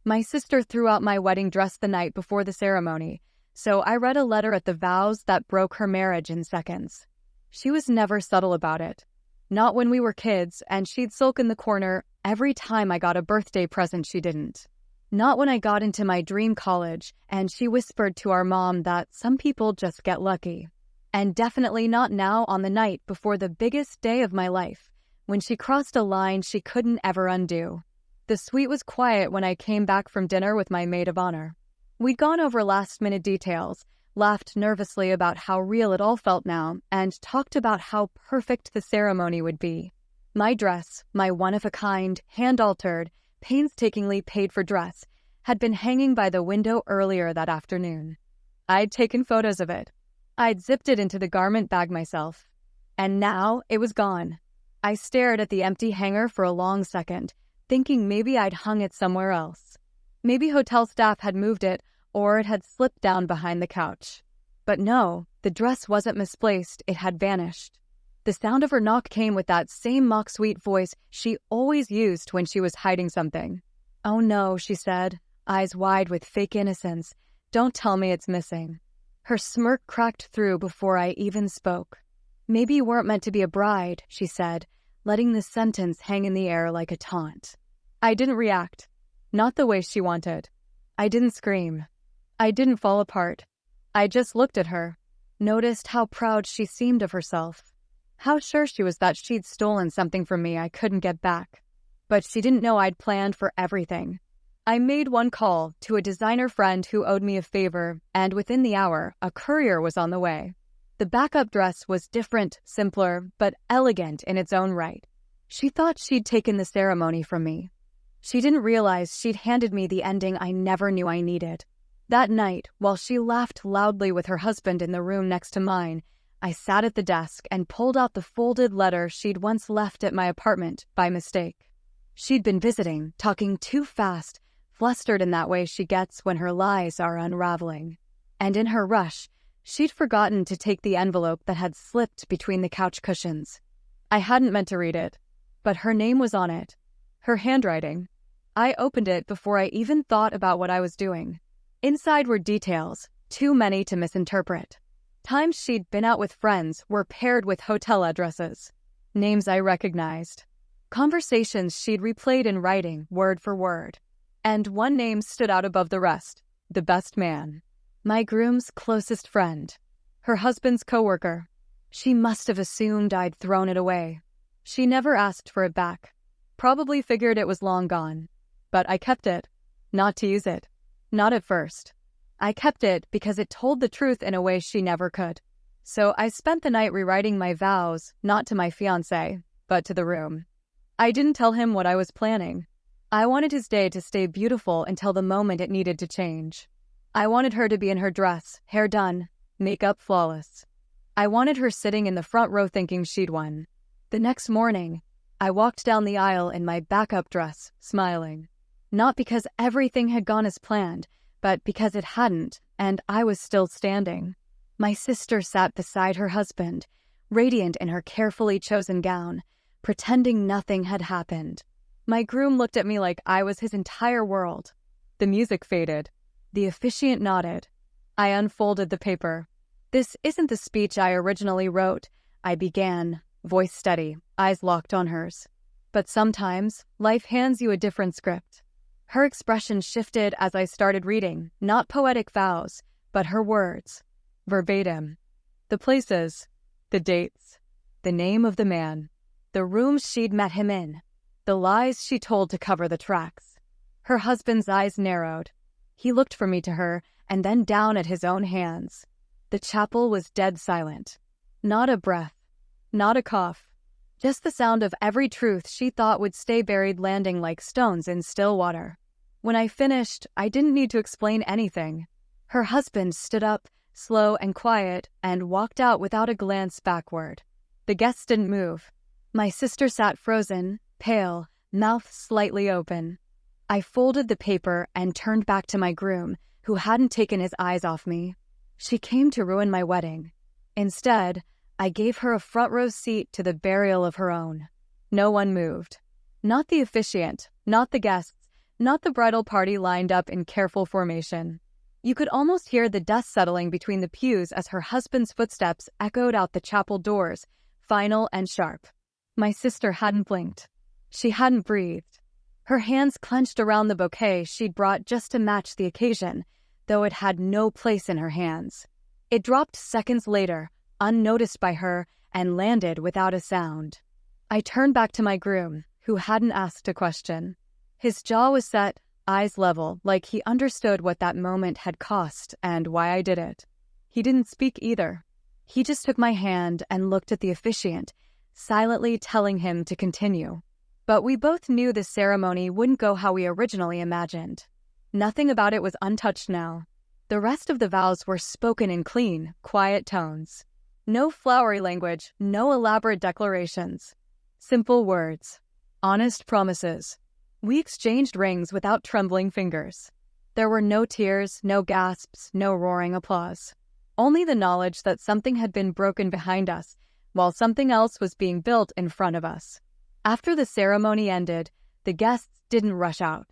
My sister threw out my wedding dress the night before the ceremony, so I read a letter at the vows that broke her marriage in seconds. She was never subtle about it. Not when we were kids, and she'd sulk in the corner every time I got a birthday present she didn't. Not when I got into my dream college, and she whispered to our mom that some people just get lucky. And definitely not now on the night before the biggest day of my life, when she crossed a line she couldn't ever undo. The suite was quiet when I came back from dinner with my maid of honor. We'd gone over last-minute details, laughed nervously about how real it all felt now, and talked about how perfect the ceremony would be. My dress, my one-of-a-kind, hand-altered, painstakingly paid-for dress, had been hanging by the window earlier that afternoon. I'd taken photos of it. I'd zipped it into the garment bag myself. And now it was gone. I stared at the empty hanger for a long second, thinking maybe I'd hung it somewhere else. Maybe hotel staff had moved it, or it had slipped down behind the couch. But no, the dress wasn't misplaced, it had vanished. The sound of her knock came with that same mock-sweet voice she always used when she was hiding something. "Oh no," she said, eyes wide with fake innocence. "Don't tell me it's missing." Her smirk cracked through before I even spoke. "Maybe you weren't meant to be a bride," she said, letting the sentence hang in the air like a taunt. I didn't react. Not the way she wanted. I didn't scream. I didn't fall apart. I just looked at her, noticed how proud she seemed of herself, how sure she was that she'd stolen something from me I couldn't get back. But she didn't know I'd planned for everything. I made one call to a designer friend who owed me a favor, and within the hour, a courier was on the way. The backup dress was different, simpler, but elegant in its own right. She thought she'd taken the ceremony from me. She didn't realize she'd handed me the ending I never knew I needed. That night, while she laughed loudly with her husband in the room next to mine, I sat at the desk and pulled out the folded letter she'd once left at my apartment by mistake. She'd been visiting, talking too fast, flustered in that way she gets when her lies are unraveling. And in her rush, she'd forgotten to take the envelope that had slipped between the couch cushions. I hadn't meant to read it, but her name was on it. Her handwriting. I opened it before I even thought about what I was doing. Inside were details, too many to misinterpret. Times she'd been out with friends were paired with hotel addresses. Names I recognized. Conversations she'd replayed in writing, word for word. And one name stood out above the rest, the best man. My groom's closest friend. Her husband's coworker. She must have assumed I'd thrown it away. She never asked for it back. Probably figured it was long gone. But I kept it. Not to use it. Not at first. I kept it because it told the truth in a way she never could. So I spent the night rewriting my vows, not to my fiancé, but to the room. I didn't tell him what I was planning. I wanted his day to stay beautiful until the moment it needed to change. I wanted her to be in her dress, hair done, makeup flawless. I wanted her sitting in the front row thinking she'd won. The next morning, I walked down the aisle in my backup dress, smiling. Not because everything had gone as planned, but because it hadn't, and I was still standing. My sister sat beside her husband, radiant in her carefully chosen gown, pretending nothing had happened. My groom looked at me like I was his entire world. The music faded. The officiant nodded. I unfolded the paper. "This isn't the speech I originally wrote," I began, voice steady, eyes locked on hers. But sometimes, life hands you a different script. Her expression shifted as I started reading, not poetic vows, but her words, verbatim. The places, the dates, the name of the man, the rooms she'd met him in, the lies she told to cover the tracks. Her husband's eyes narrowed. He looked from me to her, and then down at his own hands. The chapel was dead silent. Not a breath, not a cough, just the sound of every truth she thought would stay buried landing like stones in still water. When I finished, I didn't need to explain anything. Her husband stood up, slow and quiet, and walked out without a glance backward. The guests didn't move. My sister sat frozen, pale, mouth slightly open. I folded the paper and turned back to my groom, who hadn't taken his eyes off me. She came to ruin my wedding. Instead, I gave her a front-row seat to the burial of her own. No one moved. Not the officiant, not the guests, not the bridal party lined up in careful formation. You could almost hear the dust settling between the pews as her husband's footsteps echoed out the chapel doors, final and sharp. My sister hadn't blinked. She hadn't breathed. Her hands clenched around the bouquet she'd brought just to match the occasion, though it had no place in her hands. It dropped seconds later, unnoticed by her, and landed without a sound. I turned back to my groom, who hadn't asked a question. His jaw was set, eyes level, like he understood what that moment had cost and why I did it. He didn't speak either. He just took my hand and looked at the officiant, silently telling him to continue. But we both knew the ceremony wouldn't go how we originally imagined. Nothing about it was untouched now. The rest of the vows were spoken in clean, quiet tones. No flowery language, no elaborate declarations. Simple words. Honest promises. We exchanged rings without trembling fingers. There were no tears, no gasps, no roaring applause. Only the knowledge that something had been broken behind us, while something else was being built in front of us. After the ceremony ended, the guests didn't rush out.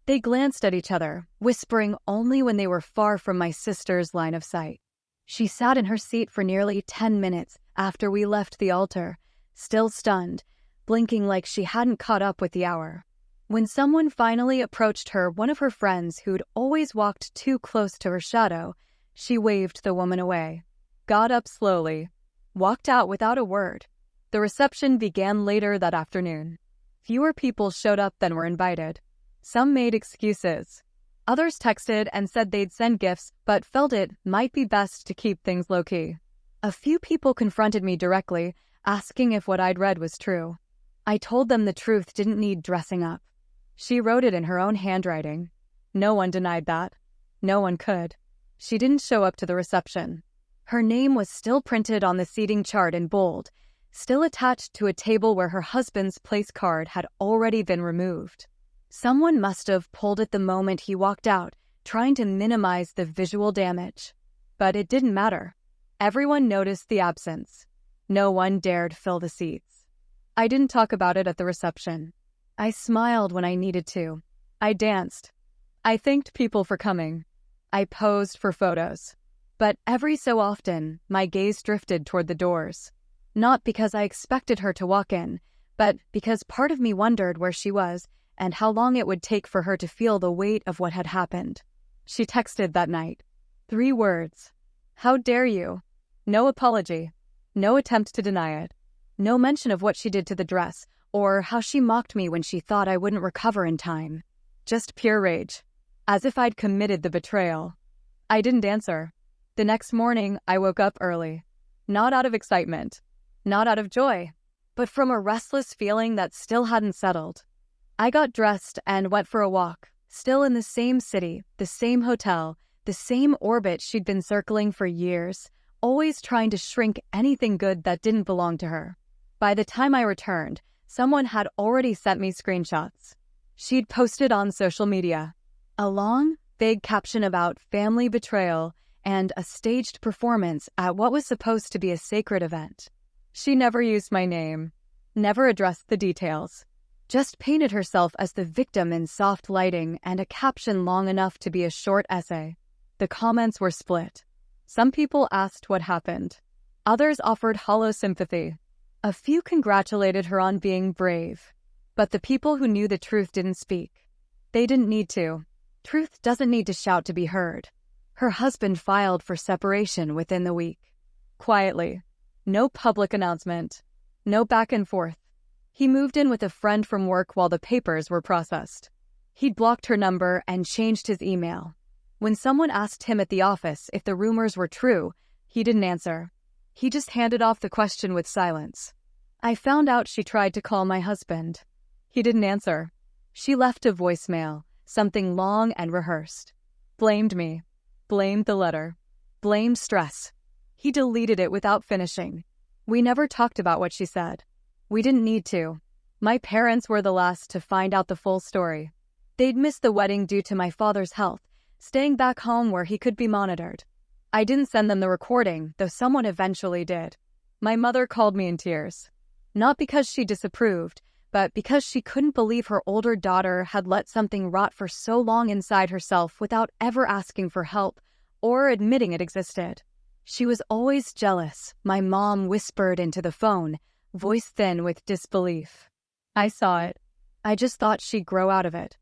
They glanced at each other, whispering only when they were far from my sister's line of sight. She sat in her seat for nearly 10 minutes after we left the altar, still stunned, blinking like she hadn't caught up with the hour. When someone finally approached her, one of her friends who'd always walked too close to her shadow, she waved the woman away, got up slowly, walked out without a word. The reception began later that afternoon. Fewer people showed up than were invited. Some made excuses. Others texted and said they'd send gifts, but felt it might be best to keep things low-key. A few people confronted me directly, asking if what I'd read was true. I told them the truth didn't need dressing up. She wrote it in her own handwriting. No one denied that. No one could. She didn't show up to the reception. Her name was still printed on the seating chart in bold, still attached to a table where her husband's place card had already been removed. Someone must have pulled it the moment he walked out, trying to minimize the visual damage. But it didn't matter. Everyone noticed the absence. No one dared fill the seats. I didn't talk about it at the reception. I smiled when I needed to. I danced. I thanked people for coming. I posed for photos. But every so often, my gaze drifted toward the doors. Not because I expected her to walk in, but because part of me wondered where she was and how long it would take for her to feel the weight of what had happened. She texted that night. 3 words. How dare you? No apology. No attempt to deny it. No mention of what she did to the dress, or how she mocked me when she thought I wouldn't recover in time. Just pure rage. As if I'd committed the betrayal. I didn't answer. The next morning, I woke up early. Not out of excitement. Not out of joy. But from a restless feeling that still hadn't settled. I got dressed and went for a walk, still in the same city, the same hotel, the same orbit she'd been circling for years, always trying to shrink anything good that didn't belong to her. By the time I returned, someone had already sent me screenshots. She'd posted on social media a long, vague caption about family betrayal and a staged performance at what was supposed to be a sacred event. She never used my name, never addressed the details. Just painted herself as the victim in soft lighting and a caption long enough to be a short essay. The comments were split. Some people asked what happened. Others offered hollow sympathy. A few congratulated her on being brave. But the people who knew the truth didn't speak. They didn't need to. Truth doesn't need to shout to be heard. Her husband filed for separation within the week. Quietly. No public announcement. No back and forth. He moved in with a friend from work while the papers were processed. He'd blocked her number and changed his email. When someone asked him at the office if the rumors were true, he didn't answer. He just handed off the question with silence. I found out she tried to call my husband. He didn't answer. She left a voicemail, something long and rehearsed. Blamed me. Blamed the letter. Blamed stress. He deleted it without finishing. We never talked about what she said. We didn't need to. My parents were the last to find out the full story. They'd missed the wedding due to my father's health, staying back home where he could be monitored. I didn't send them the recording, though someone eventually did. My mother called me in tears. Not because she disapproved, but because she couldn't believe her older daughter had let something rot for so long inside herself without ever asking for help or admitting it existed. She was always jealous, my mom whispered into the phone, voice thin with disbelief. I saw it. I just thought she'd grow out of it.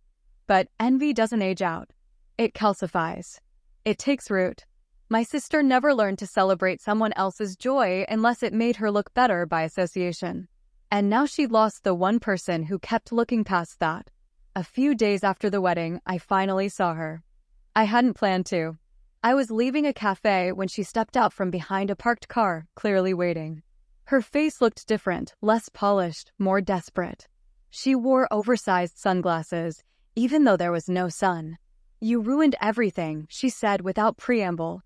But envy doesn't age out. It calcifies. It takes root. My sister never learned to celebrate someone else's joy unless it made her look better by association. And now she'd lost the one person who kept looking past that. A few days after the wedding, I finally saw her. I hadn't planned to. I was leaving a cafe when she stepped out from behind a parked car, clearly waiting. Her face looked different, less polished, more desperate. She wore oversized sunglasses, even though there was no sun. "You ruined everything," she said without preamble.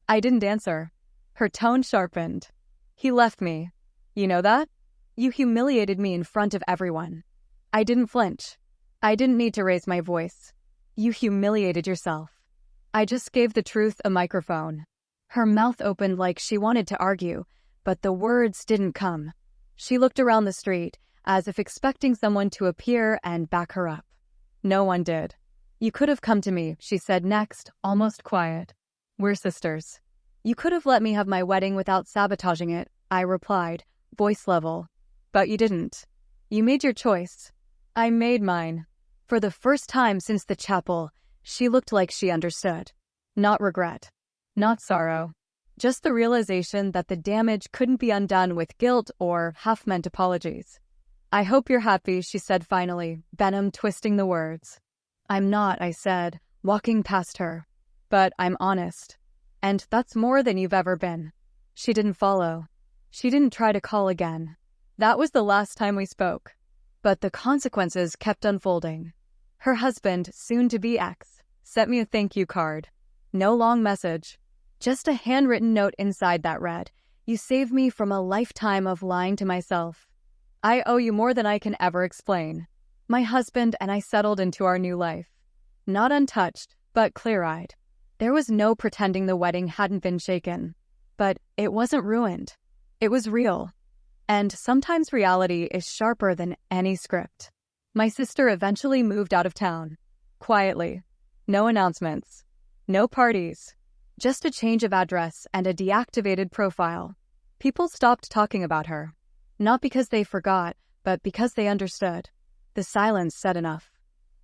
I didn't answer. Her tone sharpened. "He left me. You know that? You humiliated me in front of everyone." I didn't flinch. I didn't need to raise my voice. "You humiliated yourself." I just gave the truth a microphone. Her mouth opened like she wanted to argue, but the words didn't come. She looked around the street, as if expecting someone to appear and back her up. No one did. "You could have come to me," she said next, almost quiet. "We're sisters." "You could have let me have my wedding without sabotaging it," I replied, voice level. "But you didn't. You made your choice." I made mine. For the first time since the chapel, she looked like she understood. Not regret. Not sorrow. Just the realization that the damage couldn't be undone with guilt or half-meant apologies. "I hope you're happy," she said finally, venom twisting the words. "I'm not," I said, walking past her. "But I'm honest. And that's more than you've ever been." She didn't follow. She didn't try to call again. That was the last time we spoke. But the consequences kept unfolding. Her husband, soon-to-be ex, sent me a thank you card. No long message. Just a handwritten note inside that read, "You saved me from a lifetime of lying to myself. I owe you more than I can ever explain." My husband and I settled into our new life. Not untouched, but clear-eyed. There was no pretending the wedding hadn't been shaken. But it wasn't ruined. It was real. And sometimes reality is sharper than any script. My sister eventually moved out of town. Quietly. No announcements. No parties. Just a change of address and a deactivated profile. People stopped talking about her. Not because they forgot, but because they understood. The silence said enough.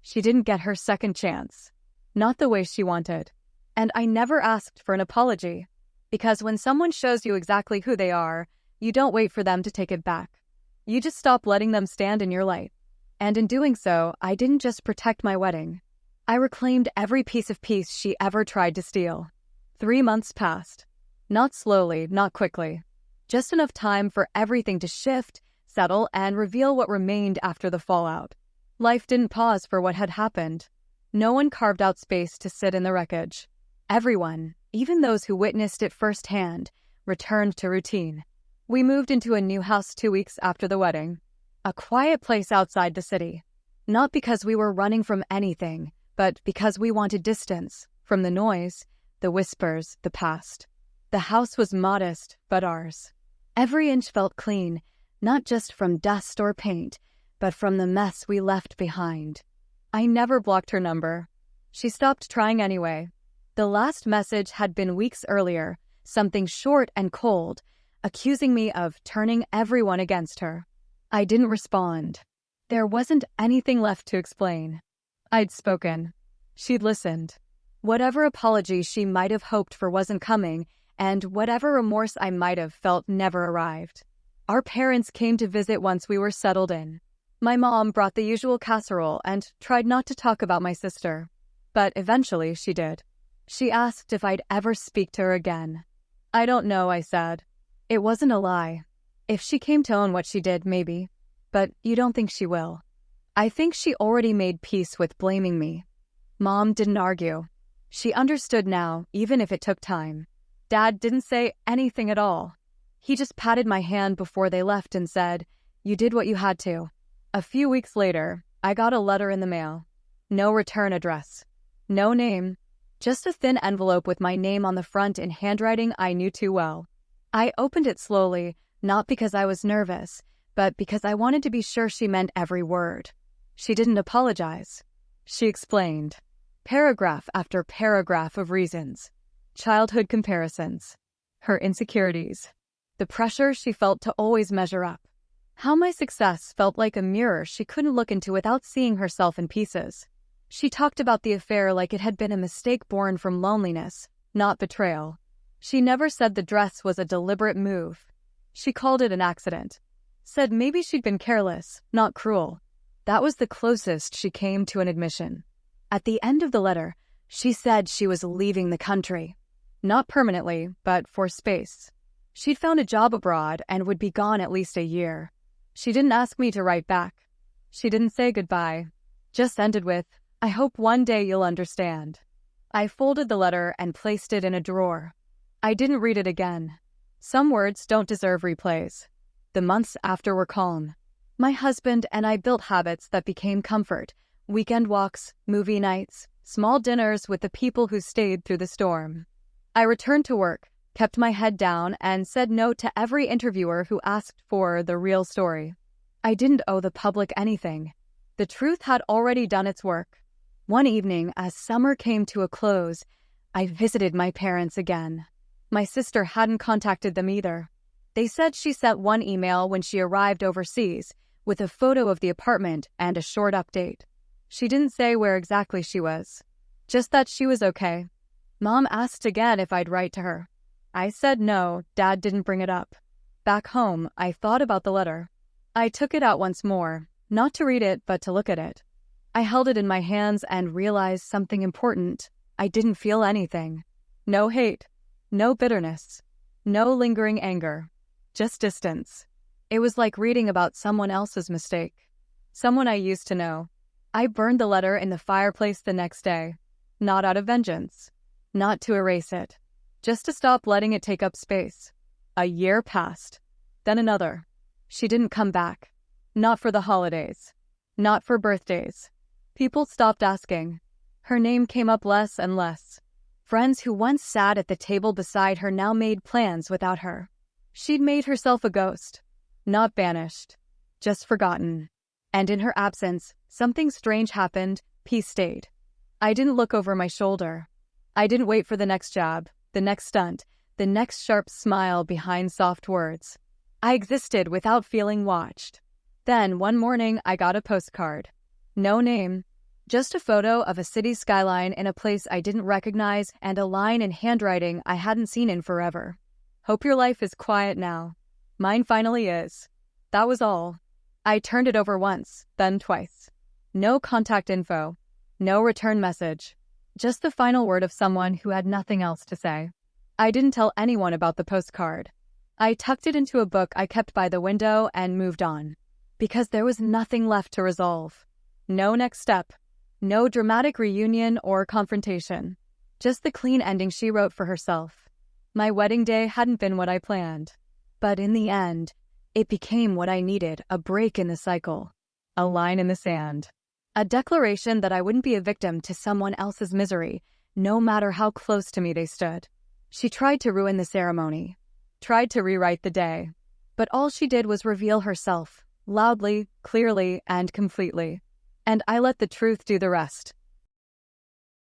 She didn't get her second chance. Not the way she wanted. And I never asked for an apology. Because when someone shows you exactly who they are, you don't wait for them to take it back. You just stop letting them stand in your light. And in doing so, I didn't just protect my wedding. I reclaimed every piece of peace she ever tried to steal. 3 months passed. Not slowly, not quickly. Just enough time for everything to shift, settle, and reveal what remained after the fallout. Life didn't pause for what had happened. No one carved out space to sit in the wreckage. Everyone, even those who witnessed it firsthand, returned to routine. We moved into a new house 2 weeks after the wedding. A quiet place outside the city. Not because we were running from anything, but because we wanted distance from the noise, the whispers, the past. The house was modest, but ours. Every inch felt clean, not just from dust or paint, but from the mess we left behind. I never blocked her number. She stopped trying anyway. The last message had been weeks earlier, something short and cold, accusing me of turning everyone against her. I didn't respond. There wasn't anything left to explain. I'd spoken. She'd listened. Whatever apology she might have hoped for wasn't coming, and whatever remorse I might have felt never arrived. Our parents came to visit once we were settled in. My mom brought the usual casserole and tried not to talk about my sister. But eventually she did. She asked if I'd ever speak to her again. "I don't know," I said. It wasn't a lie. If she came to own what she did, maybe. But you don't think she will. I think she already made peace with blaming me. Mom didn't argue. She understood now, even if it took time. Dad didn't say anything at all. He just patted my hand before they left and said, "You did what you had to." A few weeks later, I got a letter in the mail. No return address. No name. Just a thin envelope with my name on the front in handwriting I knew too well. I opened it slowly, not because I was nervous, but because I wanted to be sure she meant every word. She didn't apologize. She explained. Paragraph after paragraph of reasons. Childhood comparisons. Her insecurities. The pressure she felt to always measure up. How my success felt like a mirror she couldn't look into without seeing herself in pieces. She talked about the affair like it had been a mistake born from loneliness, not betrayal. She never said the dress was a deliberate move. She called it an accident. Said maybe she'd been careless, not cruel. That was the closest she came to an admission. At the end of the letter, she said she was leaving the country. Not permanently, but for space. She'd found a job abroad and would be gone at least a year. She didn't ask me to write back. She didn't say goodbye. Just ended with, I hope one day you'll understand. I folded the letter and placed it in a drawer. I didn't read it again. Some words don't deserve replays. The months after were calm. My husband and I built habits that became comfort. Weekend walks, movie nights, small dinners with the people who stayed through the storm. I returned to work, kept my head down, and said no to every interviewer who asked for the real story. I didn't owe the public anything. The truth had already done its work. One evening, as summer came to a close, I visited my parents again. My sister hadn't contacted them either. They said she sent one email when she arrived overseas, with a photo of the apartment and a short update. She didn't say where exactly she was, just that she was okay. Mom asked again if I'd write to her. I said no, Dad didn't bring it up. Back home, I thought about the letter. I took it out once more, not to read it, but to look at it. I held it in my hands and realized something important. I didn't feel anything. No hate, no bitterness, no lingering anger, just distance. It was like reading about someone else's mistake, someone I used to know. I burned the letter in the fireplace the next day, not out of vengeance, not to erase it, just to stop letting it take up space. A year passed, then another. She didn't come back. Not for the holidays, not for birthdays. People stopped asking. Her name came up less and less. Friends who once sat at the table beside her now made plans without her. She'd made herself a ghost, not banished, just forgotten. And in her absence, something strange happened, peace stayed. I didn't look over my shoulder. I didn't wait for the next jab, the next stunt, the next sharp smile behind soft words. I existed without feeling watched. Then, one morning, I got a postcard. No name, just a photo of a city skyline in a place I didn't recognize and a line in handwriting I hadn't seen in forever. Hope your life is quiet now. Mine finally is. That was all. I turned it over once, then twice. No contact info. No return message. Just the final word of someone who had nothing else to say. I didn't tell anyone about the postcard. I tucked it into a book I kept by the window and moved on. Because there was nothing left to resolve. No next step. No dramatic reunion or confrontation. Just the clean ending she wrote for herself. My wedding day hadn't been what I planned. But in the end, it became what I needed, a break in the cycle. A line in the sand. A declaration that I wouldn't be a victim to someone else's misery, no matter how close to me they stood. She tried to ruin the ceremony. Tried to rewrite the day. But all she did was reveal herself, loudly, clearly, and completely. And I let the truth do the rest.